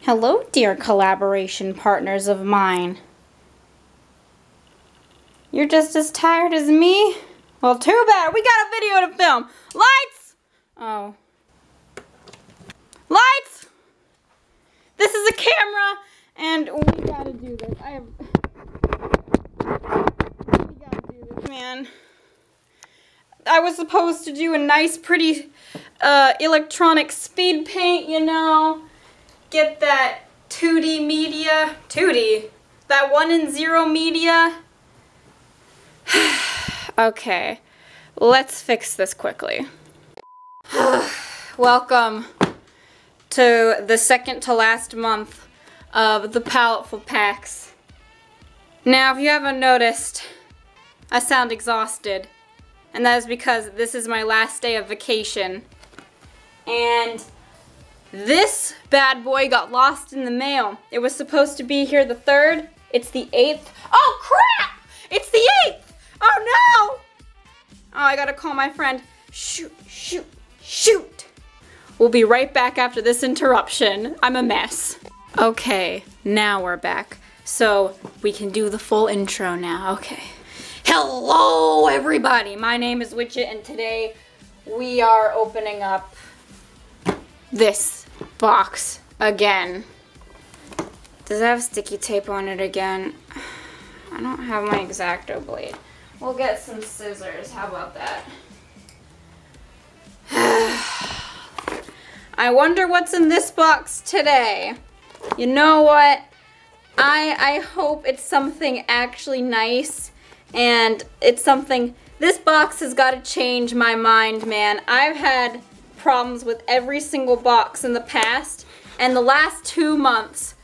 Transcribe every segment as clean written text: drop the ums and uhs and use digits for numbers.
Hello, dear collaboration partners of mine. You're just as tired as me? Well, too bad. We got a video to film. Lights! Oh. Lights! This is a camera, and we gotta do this. We gotta do this, man. I was supposed to do a nice, pretty, electronic SpeedPaint, you know. Get that 2D media. 2D? That 1 and 0 media. Okay, let's fix this quickly. Welcome to the second to last month of the Paletteful packs. Now, if you haven't noticed, I sound exhausted. And that is because this is my last day of vacation. And this bad boy got lost in the mail. It was supposed to be here the 3rd. It's the 8th. Oh, crap! It's the 8th! Oh, no! Oh, I gotta call my friend. Shoot, shoot, shoot! We'll be right back after this interruption. I'm a mess. Okay, now we're back. So, we can do the full intro now. Okay. Hello, everybody! My name is Wichit, and today we are opening up this box again. Does it have sticky tape on it again? I don't have my X-Acto blade. We'll get some scissors. How about that? I wonder what's in this box today. You know what? I hope it's something actually nice, and it's something. This box has got to change my mind, man. I've had problems with every single box in the past, and the last 2 months,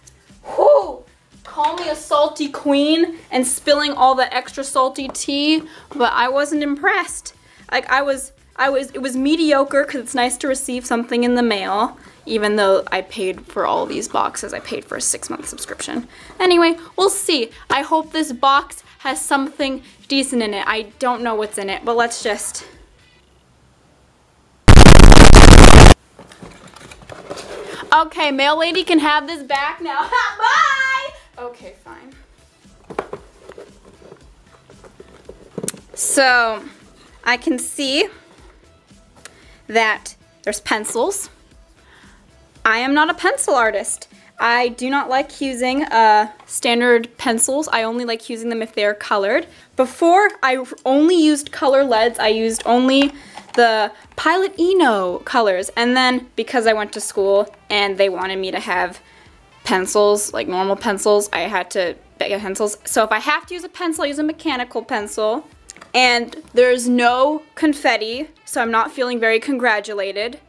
whoo, call me a salty queen and spilling all the extra salty tea, but I wasn't impressed. Like it was mediocre because it's nice to receive something in the mail, even though I paid for all these boxes. I paid for a 6-month subscription. Anyway, we'll see. I hope this box has something decent in it. I don't know what's in it, but let's just. Okay, mail lady can have this back now. Bye! Okay, fine. So, I can see that there's pencils. I am not a pencil artist. I do not like using standard pencils. I only like using them if they're colored. Before, I only used color leads. I used only the Paletteful colors, and then because I went to school and they wanted me to have pencils, like normal pencils, I had to get pencils. So if I have to use a pencil, I use a mechanical pencil. And there's no confetti, so I'm not feeling very congratulated.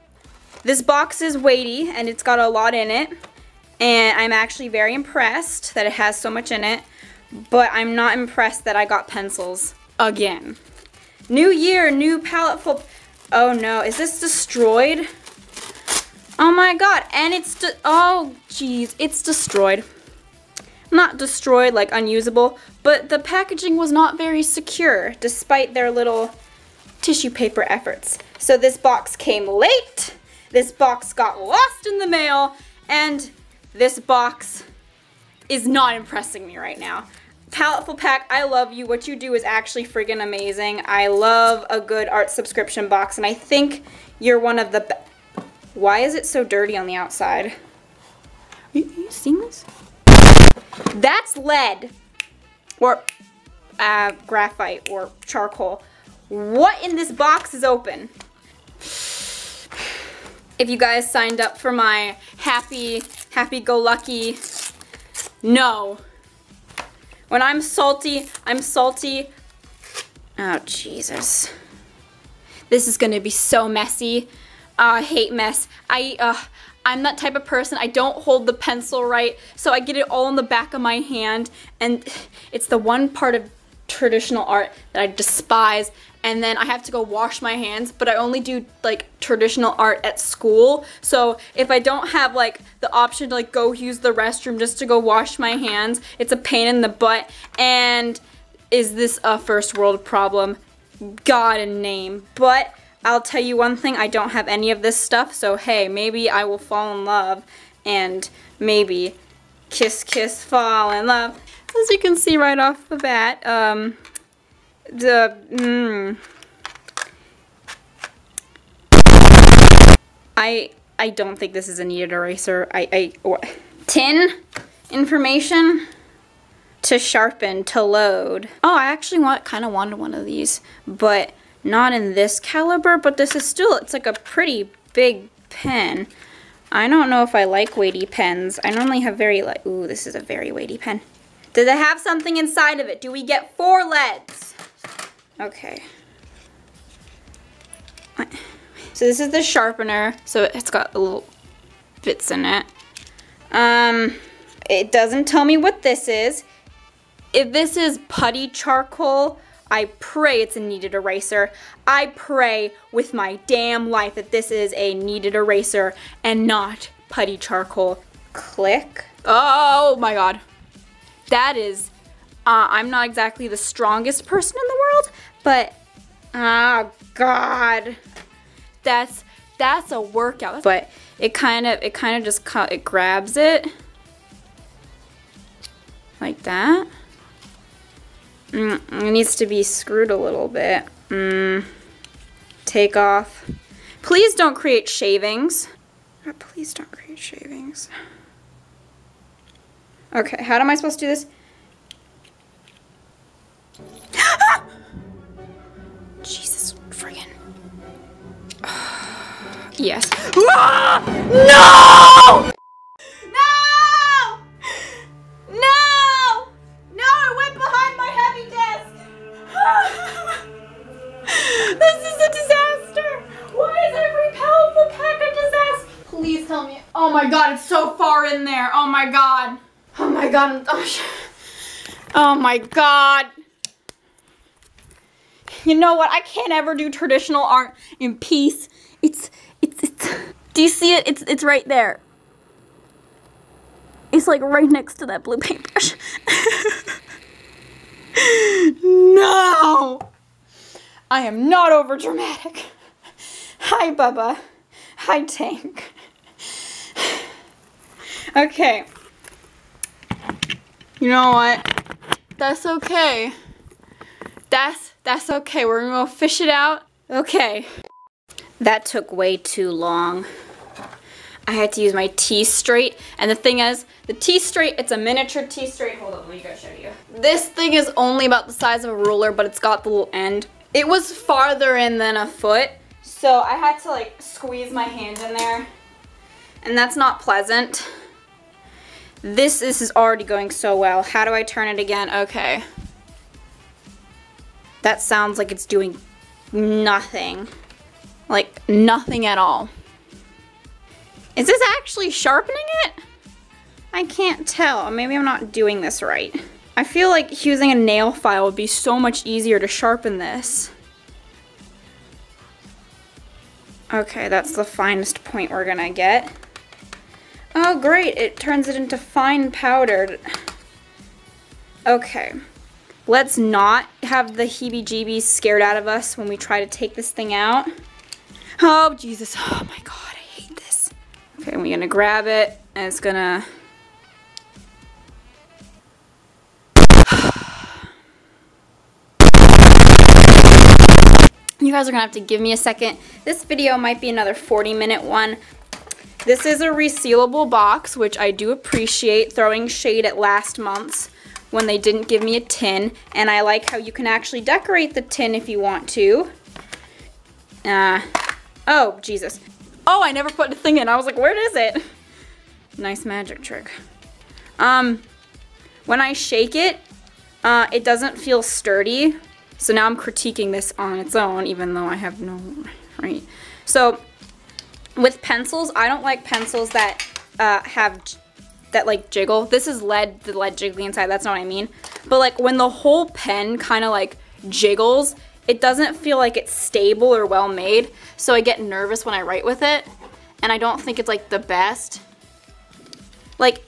This box is weighty, and it's got a lot in it, and I'm actually very impressed that it has so much in it, but I'm not impressed that I got pencils again. New year, new Paletteful. Oh no, is this destroyed? Oh my god, and it's oh geez, it's destroyed. Not destroyed, like unusable, but the packaging was not very secure despite their little tissue paper efforts. So this box came late, this box got lost in the mail, and this box is not impressing me right now. Paletteful pack, I love you. What you do is actually friggin' amazing. I love a good art subscription box, and I think you're one of the Why is it so dirty on the outside? Are you seeing this? That's lead, or graphite, or charcoal. What in this box is open? If you guys signed up for my happy-go-lucky, no. When I'm salty, I'm salty. Oh, Jesus. This is gonna be so messy. I hate mess. I'm that type of person. I don't hold the pencil right, so I get it all in the back of my hand, and it's the one part of traditional art that I despise, and then I have to go wash my hands, but I only do like traditional art at school, so if I don't have like the option to like go use the restroom just to go wash my hands, it's a pain in the butt. And is this a first world problem? God in name. But I'll tell you one thing, I don't have any of this stuff, so hey, maybe I will fall in love and maybe kiss, kiss, fall in love. As you can see right off the bat, I don't think this is a kneaded eraser. Tin information to sharpen, to load. Oh, I actually kind of wanted one of these, but not in this caliber, but this is still, it's like a pretty big pen. I don't know if I like weighty pens. I normally have very light, ooh, this is a very weighty pen. Does it have something inside of it? Do we get 4 leads? Okay. So this is the sharpener, so it's got little bits in it. It doesn't tell me what this is. If this is putty charcoal, I pray it's a kneaded eraser. I pray with my damn life that this is a kneaded eraser and not putty charcoal. Click. Oh my god. That is, I'm not exactly the strongest person in the world, but, oh god. That's a workout. But it kind of just it grabs it like that. It needs to be screwed a little bit. Take off. Please don't create shavings. Please don't create shavings. Okay, how am I supposed to do this? Jesus friggin'. Yes. Ah! No! No! No! No, it went behind my heavy desk. This is a disaster. Why is every Paletteful pack a disaster? Please tell me. Oh my god, it's so far in there. Oh my god. Oh my god. Oh my god. You know what? I can't ever do traditional art in peace. It's do you see it? It's right there. It's like right next to that blue paintbrush. No! I am not over dramatic. Hi, Bubba. Hi, Tank. Okay. You know what? That's okay. That's okay. We're gonna go fish it out. Okay. That took way too long. I had to use my T-straight, and the thing is, the T-straight, it's a miniature T-straight. Hold on, let me go show you. This thing is only about the size of a ruler, but it's got the little end. It was farther in than a foot, so I had to like squeeze my hand in there, and that's not pleasant. This is already going so well. How do I turn it again? Okay. That sounds like it's doing nothing. Like nothing at all. Is this actually sharpening it? I can't tell. Maybe I'm not doing this right. I feel like using a nail file would be so much easier to sharpen this. Okay, that's the finest point we're gonna get. Oh great, it turns it into fine powdered. Okay, let's not have the heebie-jeebies scared out of us when we try to take this thing out. Oh Jesus, oh my god, I hate this. Okay, we're gonna grab it, and it's gonna... You guys are gonna have to give me a second. This video might be another 40-minute one. This is a resealable box, which I do appreciate, throwing shade at last month's when they didn't give me a tin. And I like how you can actually decorate the tin if you want to. Oh, Jesus. Oh, I never put the thing in. I was like, where is it? Nice magic trick. When I shake it, it doesn't feel sturdy. So now I'm critiquing this on its own, even though I have no right. So with pencils, I don't like pencils that that like jiggle. This is lead, the lead jiggly inside. That's not what I mean. But like when the whole pen kind of like jiggles, it doesn't feel like it's stable or well made. So I get nervous when I write with it, and I don't think it's like the best. Like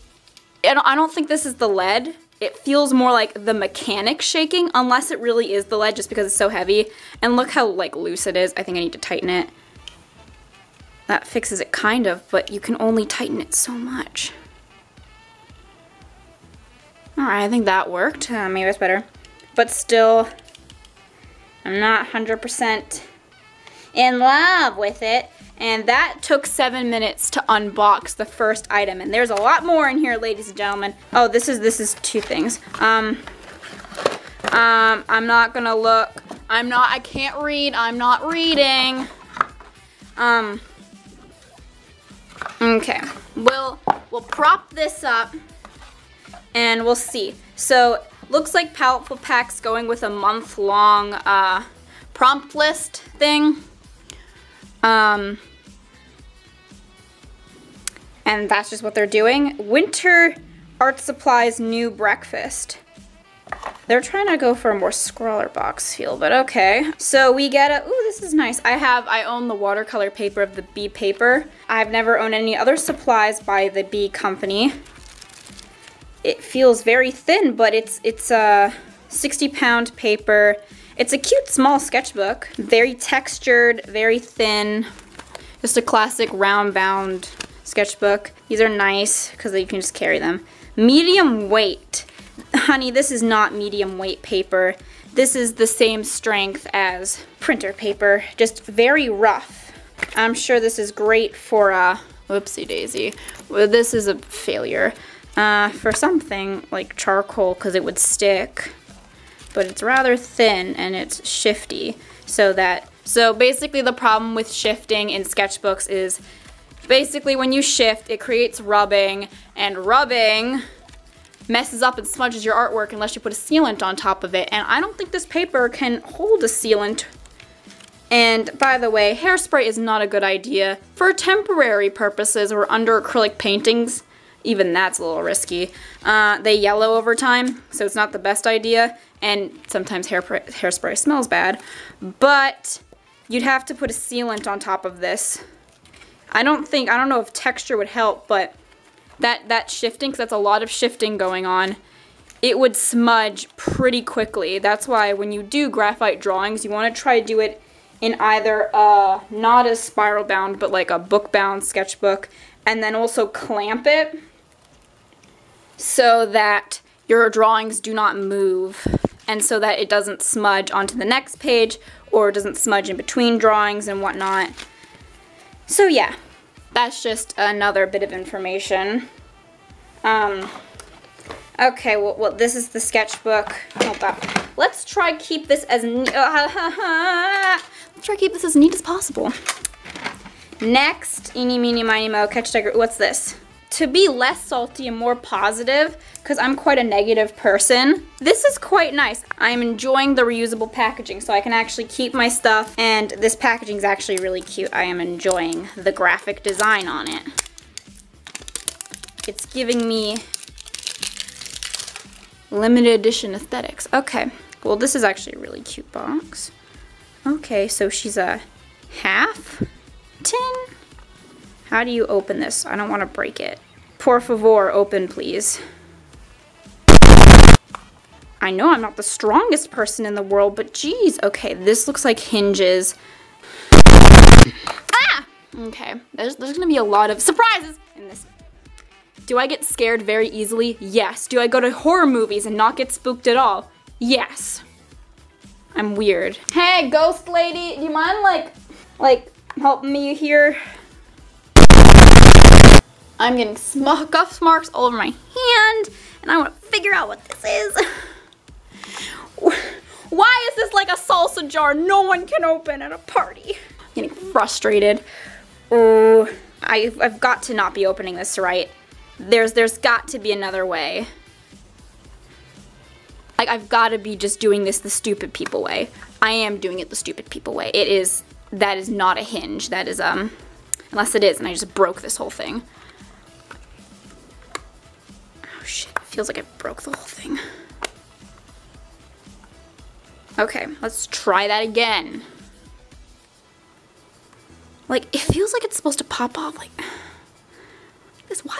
I don't think this is the lead. It feels more like the mechanics shaking, unless it really is the lead just because it's so heavy. And look how like loose it is. I think I need to tighten it. That fixes it kind of, but you can only tighten it so much. Alright, I think that worked. Maybe it's better. But still, I'm not 100% in love with it. And that took 7 minutes to unbox the first item. And there's a lot more in here, ladies and gentlemen. Oh, this is 2 things. I'm not gonna look. I can't read. I'm not reading. Okay. We'll prop this up and we'll see. So, looks like Paletteful Pack's going with a month-long prompt list thing. And that's just what they're doing. Winter Art Supplies New Breakfast. They're trying to go for a more scrawler box feel, but okay. So we get a, ooh, this is nice. I own the watercolor paper of the Bee paper. I've never owned any other supplies by the Bee company. It feels very thin, but it's a 60-pound paper. It's a cute small sketchbook. Very textured, very thin. Just a classic round bound sketchbook. These are nice because you can just carry them. Medium weight. Honey, this is not medium weight paper. This is the same strength as printer paper, just very rough. I'm sure this is great for whoopsie daisy. Well, this is a failure. For something like charcoal because it would stick, but it's rather thin and it's shifty. So basically the problem with shifting in sketchbooks is basically when you shift, it creates rubbing, and rubbing messes up and smudges your artwork unless you put a sealant on top of it. And I don't think this paper can hold a sealant. And by the way, hairspray is not a good idea for temporary purposes or under acrylic paintings. Even that's a little risky. They yellow over time, so it's not the best idea. And sometimes hairspray smells bad. But you'd have to put a sealant on top of this. I don't know if texture would help, but that shifting, because that's a lot of shifting going on, it would smudge pretty quickly. That's why when you do graphite drawings, you want to try to do it in either not a spiral bound, but like a book bound sketchbook, and then also clamp it so that your drawings do not move, and so that it doesn't smudge onto the next page, or it doesn't smudge in between drawings and whatnot. So yeah, that's just another bit of information. Okay, well, this is the sketchbook. Hold up. Let's try keep this as neat as possible. Next, eeny, meeny, miny, mo, catch tiger. What's this? To be less salty and more positive, because I'm quite a negative person, this is quite nice. I'm enjoying the reusable packaging, so I can actually keep my stuff, and this packaging is actually really cute. I am enjoying the graphic design on it. It's giving me limited edition aesthetics. Okay, well, this is actually a really cute box. Okay, so she's a half tin. How do you open this? I don't want to break it. Por favor, open, please. I know I'm not the strongest person in the world, but geez. Okay, this looks like hinges. Ah! Okay, there's gonna be a lot of surprises in this. Do I get scared very easily? Yes. Do I go to horror movies and not get spooked at all? Yes. I'm weird. Hey, ghost lady, do you mind like helping me here? I'm getting scuff marks all over my hand, and I want to figure out what this is. Why is this like a salsa jar no one can open at a party? I'm getting frustrated. Oh, I've got to not be opening this right. There's got to be another way. Like, I've got to be just doing this the stupid people way. I am doing it the stupid people way. That is not a hinge. That is, unless it is, and I just broke this whole thing. Oh shit, it feels like I broke the whole thing. Okay, let's try that again. Like, it feels like it's supposed to pop off, like this. Why?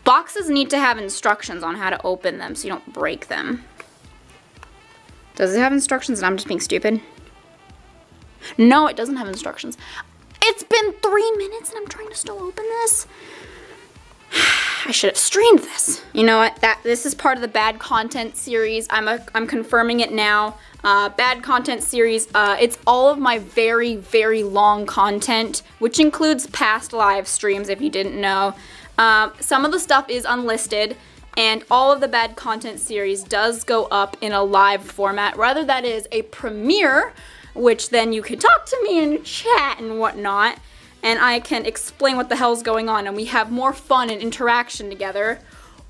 Boxes need to have instructions on how to open them so you don't break them. Does it have instructions and I'm just being stupid? No, it doesn't have instructions. It's been 3 minutes and I'm trying to still open this. I should have streamed this. You know what? This is part of the bad content series. I'm confirming it now. Bad content series. It's all of my very, very long content, which includes past live streams, if you didn't know. Some of the stuff is unlisted, and all of the bad content series does go up in a live format. Rather, that is a premiere, which then you can talk to me in chat and whatnot, and I can explain what the hell's going on, and we have more fun and interaction together.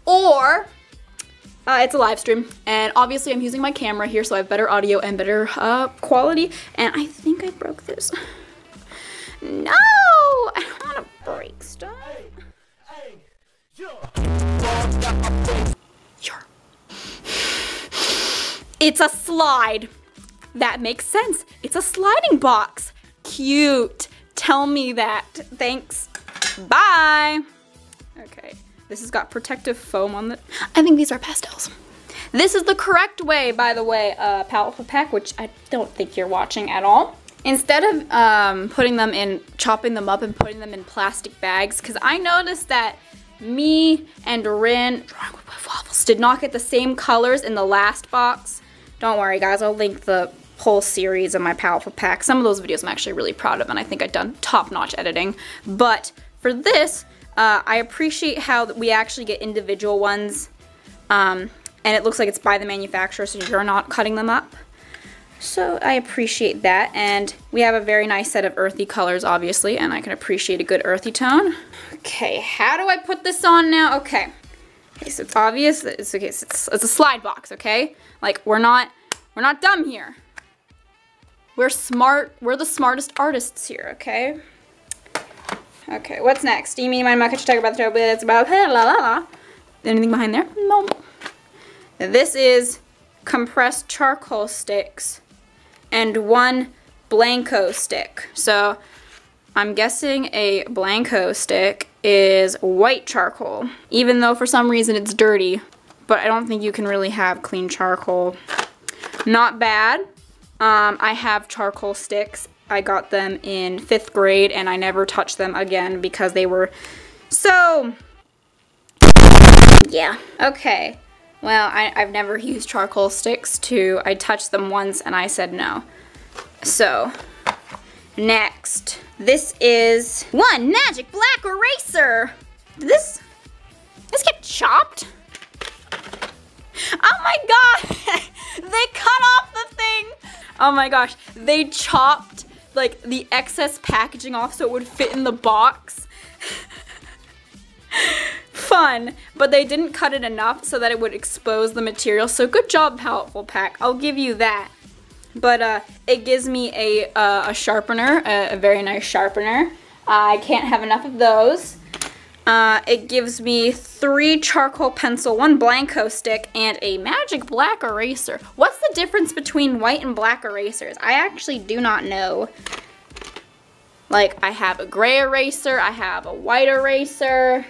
Or it's a live stream, and obviously I'm using my camera here, so I have better audio and better quality. And I think I broke this. No, I don't want to break stuff. It's a slide. That makes sense. It's a sliding box. Cute. Tell me that. Thanks. Bye. Okay. This has got protective foam on it. I think these are pastels. This is the correct way, by the way, Paletteful pack, which I don't think you're watching at all. Instead of putting them in, chopping them up and putting them in plastic bags, because I noticed that me and Rin did not get the same colors in the last box. Don't worry, guys. I'll link the whole series of my Paletteful pack. Some of those videos I'm actually really proud of, and I think I've done top-notch editing. But for this, I appreciate how we actually get individual ones, and it looks like it's by the manufacturer, so you're not cutting them up. So I appreciate that, and we have a very nice set of earthy colors, obviously, and I can appreciate a good earthy tone. Okay, how do I put this on now? Okay, so it's obvious that it's okay. It's a slide box, okay? Like we're not dumb here. We're smart. We're the smartest artists here, okay? Okay, what's next? Do you mean my much to talk about the show? But it's about la la la. Anything behind there? No. This is compressed charcoal sticks and one Blanco stick. So I'm guessing a Blanco stick is white charcoal, even though for some reason it's dirty. But I don't think you can really have clean charcoal. Not bad. I have charcoal sticks. I got them in 5th grade and I never touched them again because they were so... Yeah. Okay. Well, I've never used charcoal sticks I touched them once and I said no. So, next. This is one magic black eraser. Did this get chopped? Oh my god! They cut off the thing! Oh my gosh, they chopped like the excess packaging off so it would fit in the box. Fun, but they didn't cut it enough so that it would expose the material. So good job, Paletteful pack. I'll give you that. But it gives me a sharpener, a very nice sharpener. I can't have enough of those. It gives me 3 charcoal pencil, 1 Blanco stick, and a magic black eraser. What's the difference between white and black erasers? I actually do not know. Like, I have a gray eraser, I have a white eraser,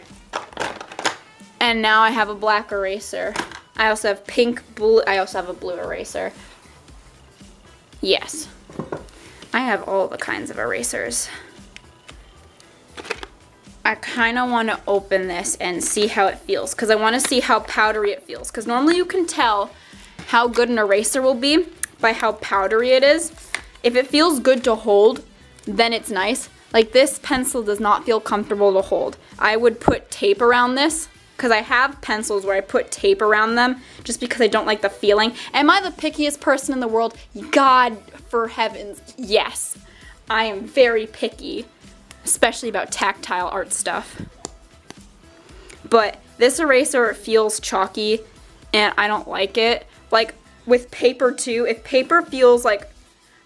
and now I have a black eraser. I also have blue, I also have a blue eraser. Yes. I have all the kinds of erasers. I kind of want to open this and see how it feels because I want to see how powdery it feels because normally you can tell how good an eraser will be by how powdery it is. If it feels good to hold, then it's nice. Like this pencil does not feel comfortable to hold. I would put tape around this because I have pencils where I put tape around them just because I don't like the feeling. Am I the pickiest person in the world? God for heavens, yes. I am very picky. Especially about tactile art stuff. But this eraser feels chalky and I don't like it. Like with paper too, if paper feels like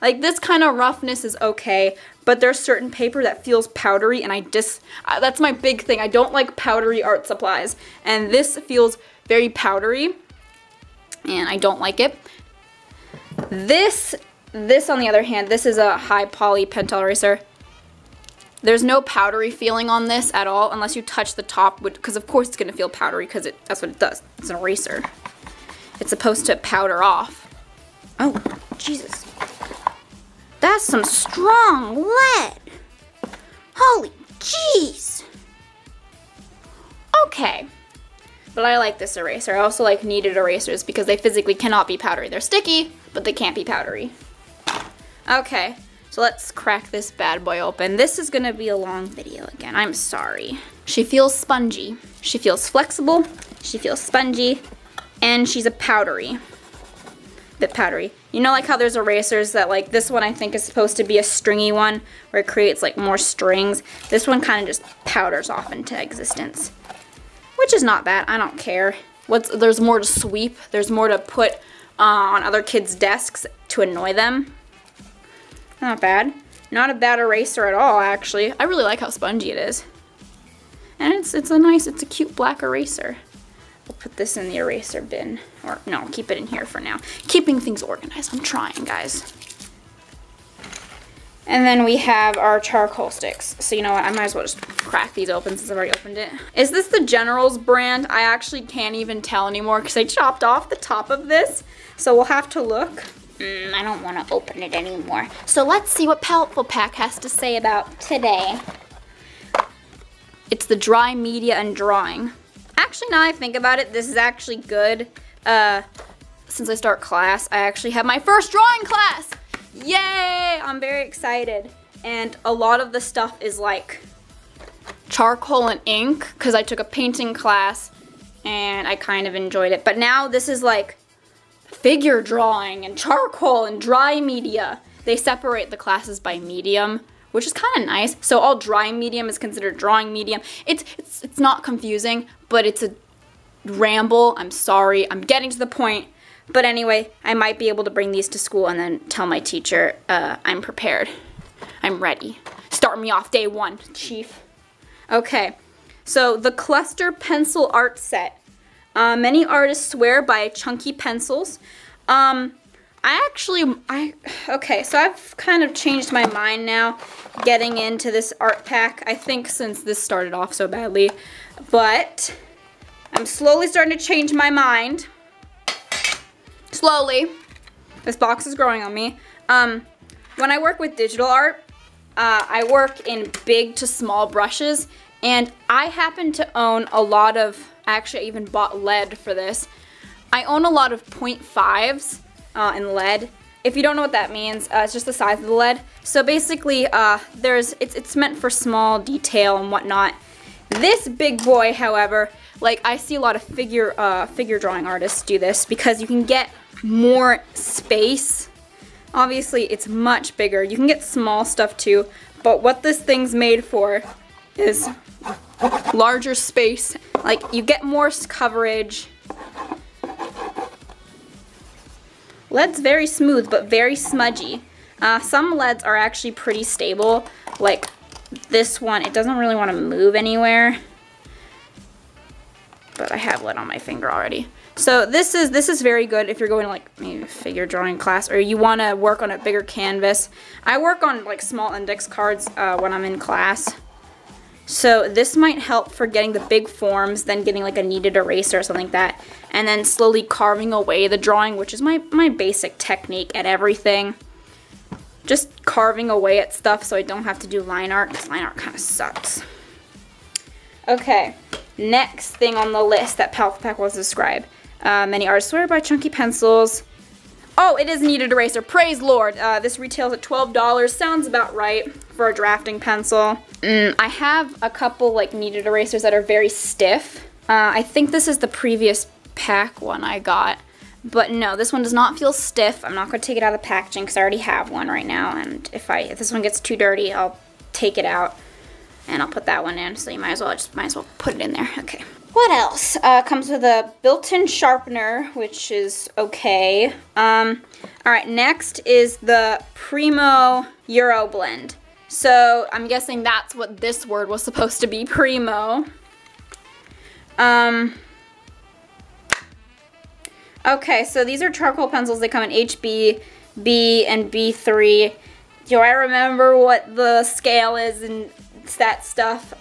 this kind of roughness is okay, but there's certain paper that feels powdery and that's my big thing. I don't like powdery art supplies and this feels very powdery and I don't like it. This on the other hand, this is a high poly pentel eraser. There's no powdery feeling on this at all unless you touch the top, because of course it's going to feel powdery because that's what it does. It's an eraser. It's supposed to powder off. Oh, Jesus. That's some strong lead. Holy jeez. Okay. But I like this eraser. I also like kneaded erasers because they physically cannot be powdery. They're sticky, but they can't be powdery. Okay, so let's crack this bad boy open. This is gonna be a long video again. I'm sorry. She feels spongy. She feels flexible. She feels spongy. And she's a bit powdery. You know, like how there's erasers that, like, this one I think is supposed to be a stringy one where it creates like more strings. This one kind of just powders off into existence, which is not bad. I don't care. There's more to sweep. There's more to put on other kids' desks to annoy them. Not bad. Not a bad eraser at all, actually. I really like how spongy it is. And it's a cute black eraser. We'll put this in the eraser bin. Or, no, keep it in here for now. Keeping things organized. I'm trying, guys. And then we have our charcoal sticks. So you know what? I might as well just crack these open since I've already opened it. Is this the General's brand? I actually can't even tell anymore because I chopped off the top of this. So we'll have to look. I don't want to open it anymore. So let's see what Paletteful Pack has to say about today. It's the dry media and drawing. Actually, now I think about it, this is actually good. Since I start class, I actually have my first drawing class. Yay! I'm very excited. And a lot of the stuff is like charcoal and ink because I took a painting class and I kind of enjoyed it. But now this is like figure drawing and charcoal and dry media. They separate the classes by medium, which is kind of nice. So all dry medium is considered drawing medium. It's not confusing, but it's a ramble. I'm sorry. I'm getting to the point. But anyway, I might be able to bring these to school and then tell my teacher I'm prepared. I'm ready. Start me off day one, Chief. Okay, so the cluster pencil art set. Many artists swear by chunky pencils. Okay, so I've kind of changed my mind now getting into this art pack. I think since this started off so badly, but I'm slowly starting to change my mind. Slowly. This box is growing on me. When I work with digital art, I work in big to small brushes, and I happen to own a lot of, actually I even bought lead for this. I own a lot of 0.5s in lead. If you don't know what that means, it's just the size of the lead. So basically, it's meant for small detail and whatnot. This big boy, however, like I see a lot of figure drawing artists do this because you can get more space. Obviously, it's much bigger. You can get small stuff too, but what this thing's made for is larger space. Like, you get more coverage. Lead's very smooth, but very smudgy. Some leads are actually pretty stable. Like this one, it doesn't really want to move anywhere. But I have lead on my finger already. So this is very good if you're going to like maybe a figure drawing class or you want to work on a bigger canvas. I work on like small index cards when I'm in class. So this might help for getting the big forms, then getting like a kneaded eraser or something like that, and then slowly carving away the drawing, which is my basic technique at everything. Just carving away at stuff so I don't have to do line art, because line art kind of sucks. Okay, next thing on the list that Paletteful Pack will describe. Many artists swear by chunky pencils. Oh, it is a kneaded eraser. Praise Lord. This retails at $12. Sounds about right for a drafting pencil. I have a couple like kneaded erasers that are very stiff. I think this is the previous pack one I got. But no, this one does not feel stiff. I'm not going to take it out of the packaging because I already have one right now. And if this one gets too dirty, I'll take it out and I'll put that one in. So you might as well put it in there. Okay. What else? Comes with a built-in sharpener, which is okay. Alright, next is the Primo Euro Blend. So I'm guessing that's what this word was supposed to be, Primo. Okay, so these are charcoal pencils. They come in HB, B, and B3. Do I remember what the scale is and that stuff?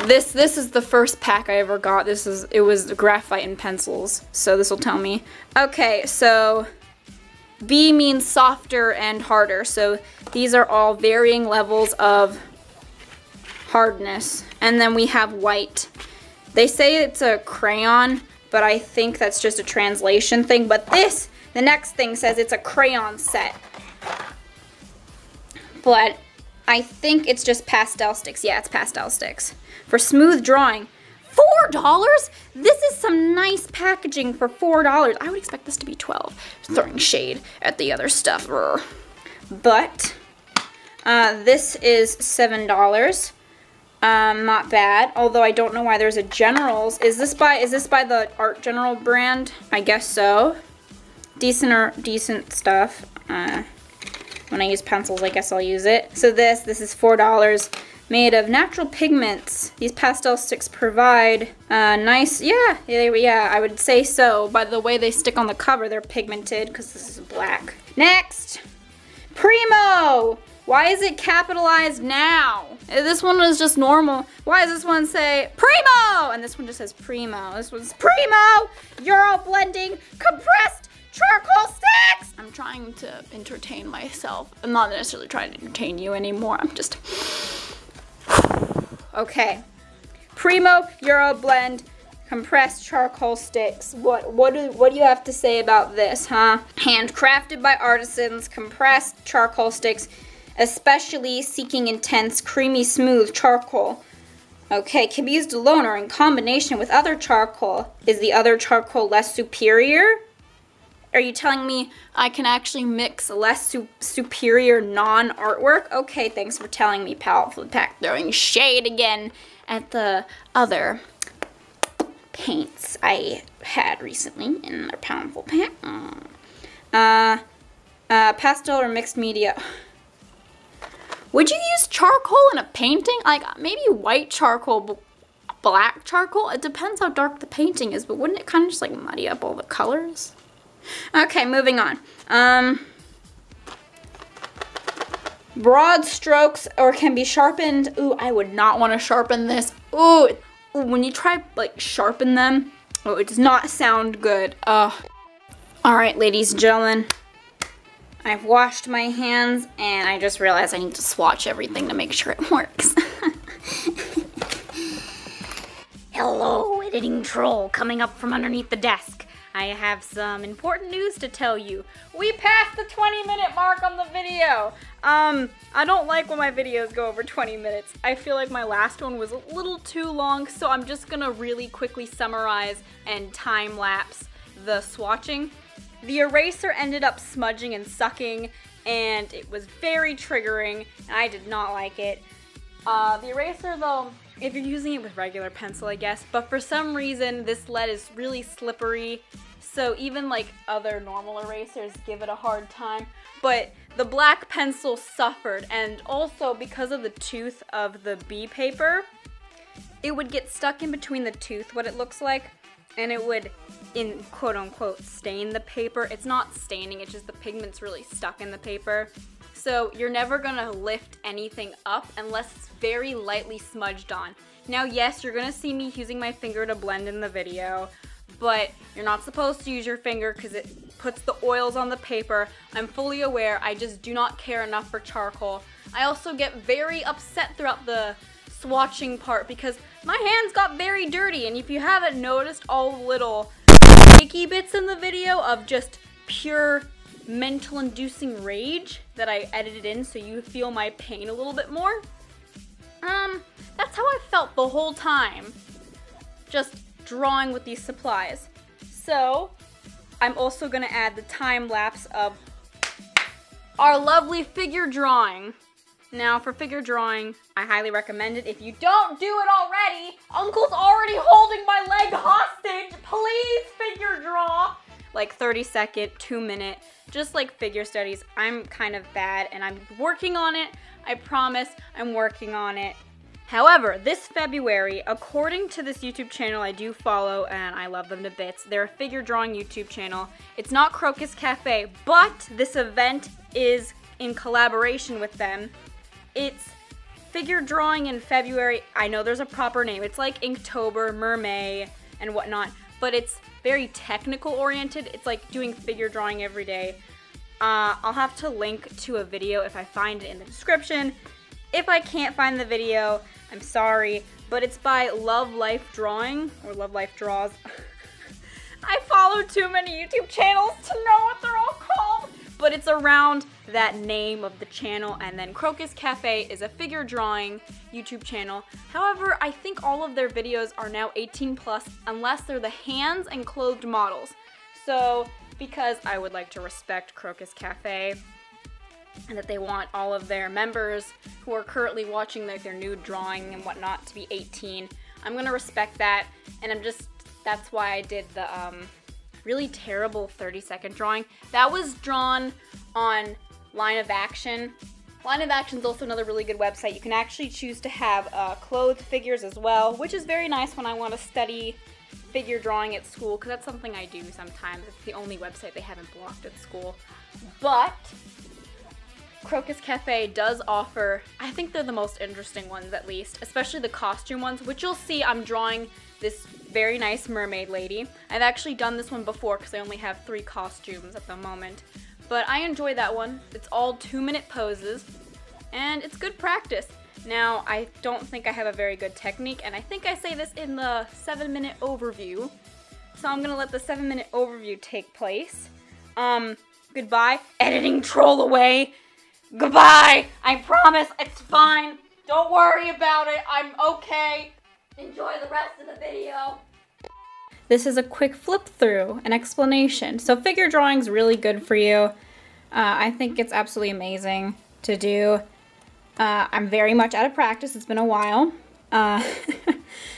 This is the first pack I ever got. It was graphite and pencils, so this will tell me. Okay, so B means softer and harder. So these are all varying levels of hardness. And then we have white. They say it's a crayon, but I think that's just a translation thing. But this, the next thing says it's a crayon set. But I think it's just pastel sticks. Yeah, it's pastel sticks. For smooth drawing. $4? This is some nice packaging for $4. I would expect this to be $12. Throwing shade at the other stuff. But this is $7. Not bad. Although I don't know why there's a Generals. Is this by the Art General brand? I guess so. Decent stuff. When I use pencils, I guess I'll use it. So this is $4. Made of natural pigments. These pastel sticks provide nice, yeah, I would say so. By the way they stick on the cover, they're pigmented because this is black. Next, Primo. Why is it capitalized now? This one is just normal. Why does this one say Primo? And this one just says Primo. This one's Primo Euro Blending Compressed Charcoal Sticks. I'm trying to entertain myself. I'm not necessarily trying to entertain you anymore. I'm just... Okay, Primo Euro Blend Compressed Charcoal Sticks. What do you have to say about this, huh? Handcrafted by artisans, compressed charcoal sticks, especially seeking intense, creamy, smooth charcoal. Okay, can be used alone or in combination with other charcoal. Is the other charcoal less superior? Are you telling me I can actually mix less superior non-artwork? Okay, thanks for telling me, Paletteful Pack. Throwing shade again at the other paints I had recently in their Paletteful Pack. Pastel or mixed media. Would you use charcoal in a painting? Like maybe white charcoal, black charcoal? It depends how dark the painting is, but wouldn't it kind of just like muddy up all the colors? Okay, moving on. Broad strokes or can be sharpened. Ooh, I would not want to sharpen this. Ooh, when you try like sharpen them, oh, it does not sound good. All right, ladies and gentlemen, I've washed my hands and I just realized I need to swatch everything to make sure it works. Hello, editing troll coming up from underneath the desk. I have some important news to tell you. We passed the 20-minute mark on the video. I don't like when my videos go over 20 minutes. I feel like my last one was a little too long, so I'm just gonna really quickly summarize and time-lapse the swatching. The eraser ended up smudging and sucking, and it was very triggering, and I did not like it. The eraser, though, if you're using it with regular pencil, I guess, but for some reason, this lead is really slippery, so even like other normal erasers give it a hard time. But the black pencil suffered, and also because of the tooth of the B paper, it would get stuck in between the tooth, what it looks like, and it would, in quote-unquote, stain the paper. It's not staining, it's just the pigment's really stuck in the paper. So you're never gonna lift anything up unless it's very lightly smudged on. Now, yes, you're gonna see me using my finger to blend in the video, but you're not supposed to use your finger because it puts the oils on the paper. I'm fully aware, I just do not care enough for charcoal. I also get very upset throughout the swatching part because my hands got very dirty, and if you haven't noticed all the little sticky bits in the video of just pure mental inducing rage that I edited in so you feel my pain a little bit more. That's how I felt the whole time, just drawing with these supplies. So I'm also gonna add the time lapse of our lovely figure drawing. Now for figure drawing, I highly recommend it. If you don't do it already, Uncle's already holding my leg hostage. Please figure draw. Like 30-second, 2-minute, just like figure studies. I'm kind of bad and I'm working on it. I promise I'm working on it. However, this February, according to this YouTube channel I do follow and I love them to bits, they're a figure drawing YouTube channel. It's not Croquis Cafe, but this event is in collaboration with them. It's figure drawing in February. I know there's a proper name. It's like Inktober, Mermay, and whatnot, but it's very technical oriented. It's like doing figure drawing every day. I'll have to link to a video if I find it in the description. If I can't find the video, I'm sorry, but it's by Love Life Drawing, or Love Life Draws. I follow too many YouTube channels to know what they're all called, but it's around that name of the channel. And then Croquis Cafe is a figure drawing YouTube channel. However, I think all of their videos are now 18 plus unless they're the hands and clothed models. So because I would like to respect Croquis Cafe and that they want all of their members who are currently watching like their nude drawing and whatnot to be 18, I'm gonna respect that. And that's why I did the really terrible 30-second drawing. That was drawn on Line of Action. Line of Action is also another really good website. You can actually choose to have clothed figures as well, which is very nice when I want to study figure drawing at school, because that's something I do sometimes. It's the only website they haven't blocked at school. But Croquis Cafe does offer, I think they're the most interesting ones at least, especially the costume ones, which you'll see I'm drawing this very nice mermaid lady. I've actually done this one before because I only have 3 costumes at the moment. But I enjoy that one. It's all 2-minute poses and it's good practice. Now, I don't think I have a very good technique, and I think I say this in the 7-minute overview. So I'm gonna let the 7-minute overview take place. Goodbye. Editing troll away. Goodbye. I promise it's fine. Don't worry about it. I'm okay. Enjoy the rest of the video. This is a quick flip through, an explanation. So figure drawing's really good for you. I think it's absolutely amazing to do. I'm very much out of practice. It's been a while.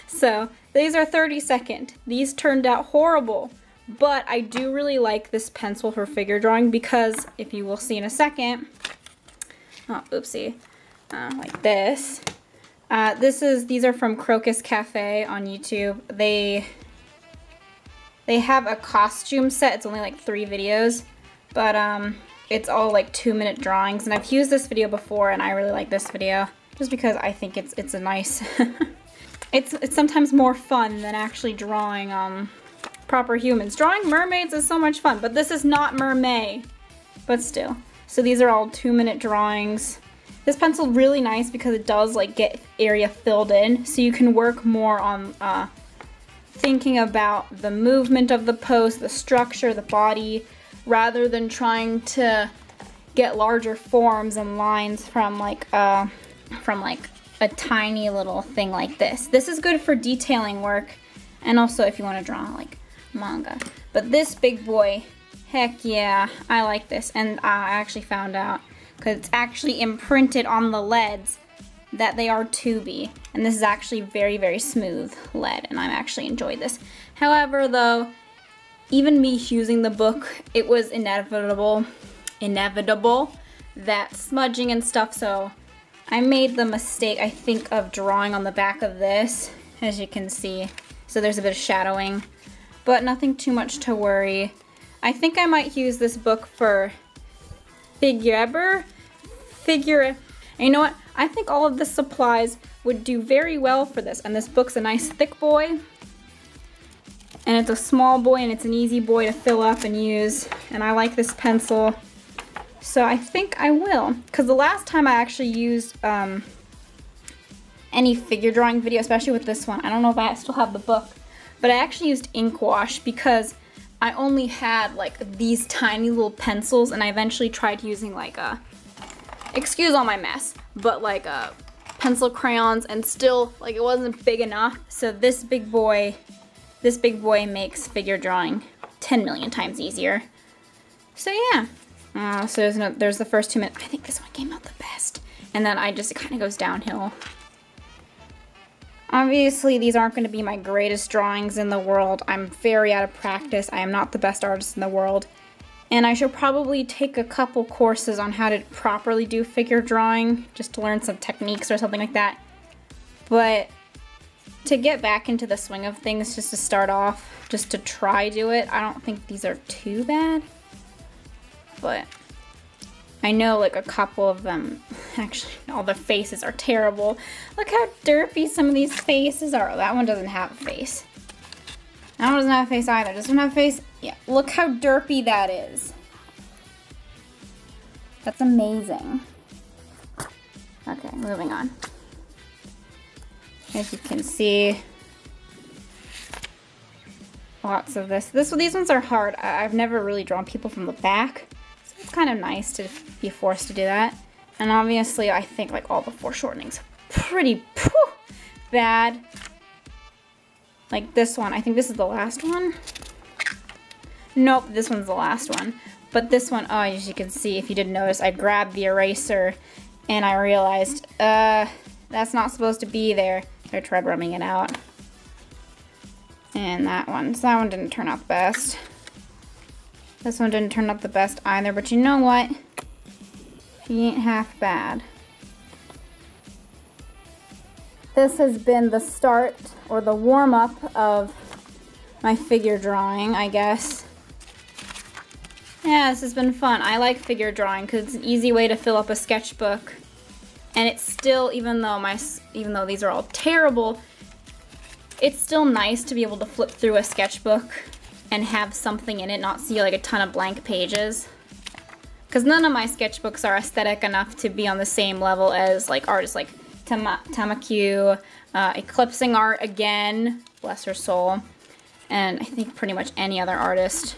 So these are 30-second. These turned out horrible, but I do really like this pencil for figure drawing because, if you will see in a second, oh, oopsie, like this. These are from Croquis Cafe on YouTube. They have a costume set. It's only like 3 videos, but it's all like 2-minute drawings. And I've used this video before, and I really like this video just because I think it's a nice. it's sometimes more fun than actually drawing proper humans. Drawing mermaids is so much fun, but this is not mermaid, but still. So these are all 2-minute drawings. This pencil's really nice because it does like get area filled in, so you can work more on thinking about the movement of the pose, the structure, the body, rather than trying to get larger forms and lines from like a tiny little thing like this. This is good for detailing work, and also if you want to draw like manga. But this big boy, heck yeah, I like this, and I actually found out, because it's actually imprinted on the leads, that they are 2B, and this is actually very, very smooth lead, and I actually enjoyed this. However, though, even me using the book, it was inevitable that smudging and stuff, so I made the mistake, I think, of drawing on the back of this, as you can see. So there's a bit of shadowing, but nothing too much to worry. I think I might use this book for figure. And you know what? I think all of the supplies would do very well for this. And this book's a nice thick boy. And it's a small boy, and it's an easy boy to fill up and use. And I like this pencil. So I think I will. Because the last time I actually used any figure drawing video, especially with this one, I don't know if I still have the book, but I actually used ink wash because I only had like these tiny little pencils, and I eventually tried using like excuse all my mess, but like pencil crayons, and still like it wasn't big enough. So this big boy makes figure drawing 10 million times easier. So yeah, so there's the first 2 minutes. I think this one came out the best, and then it kind of goes downhill. Obviously, these aren't going to be my greatest drawings in the world. I'm very out of practice. I am not the best artist in the world. And I should probably take a couple courses on how to properly do figure drawing, just to learn some techniques or something like that. But to get back into the swing of things, just to start off, just to try do it, I don't think these are too bad. But I know like a couple of them, actually all the faces are terrible. Look how derpy some of these faces are. Oh, that one doesn't have a face. That one doesn't have a face either. Doesn't have a face? Yeah, look how derpy that is. That's amazing. Okay, moving on. As you can see, lots of this. These ones are hard. I've never really drawn people from the back, so it's kind of nice to be forced to do that. And obviously, I think like all the foreshortenings pretty bad. Like this one, I think this is the last one. Nope, this one's the last one. But this one, oh, as you can see, if you didn't notice, I grabbed the eraser and I realized, that's not supposed to be there. So I tried rubbing it out. And that one, so that one didn't turn out the best. This one didn't turn out the best either, but you know what? He ain't half bad. This has been the start, or the warm-up of my figure drawing, I guess. Yeah, this has been fun. I like figure drawing because it's an easy way to fill up a sketchbook. And it's still, even though these are all terrible, it's still nice to be able to flip through a sketchbook and have something in it, not see like a ton of blank pages. Because none of my sketchbooks are aesthetic enough to be on the same level as like artists like Tamakyu, Eclipsing Art again, bless her soul, and I think pretty much any other artist.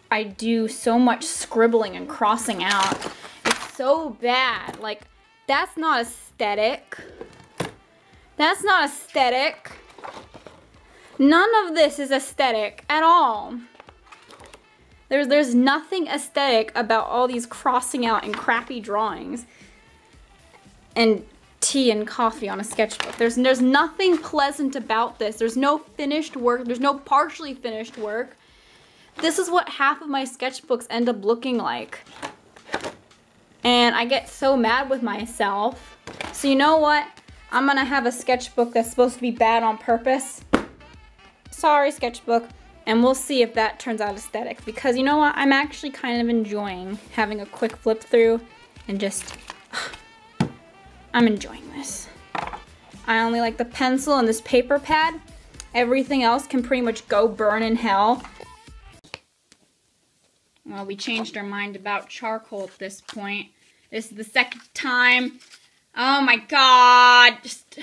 I do so much scribbling and crossing out. It's so bad. Like, that's not aesthetic. That's not aesthetic. None of this is aesthetic at all. There's nothing aesthetic about all these crossing out and crappy drawings. And tea and coffee on a sketchbook. There's nothing pleasant about this. There's no finished work. There's no partially finished work. This is what half of my sketchbooks end up looking like. And I get so mad with myself. So you know what? I'm gonna have a sketchbook that's supposed to be bad on purpose. Sorry, sketchbook. And we'll see if that turns out aesthetic. Because you know what? I'm actually kind of enjoying having a quick flip through and just... I'm enjoying this. I only like the pencil and this paper pad. Everything else can pretty much go burn in hell. Well, we changed our mind about charcoal at this point. This is the second time. Oh my god. Just...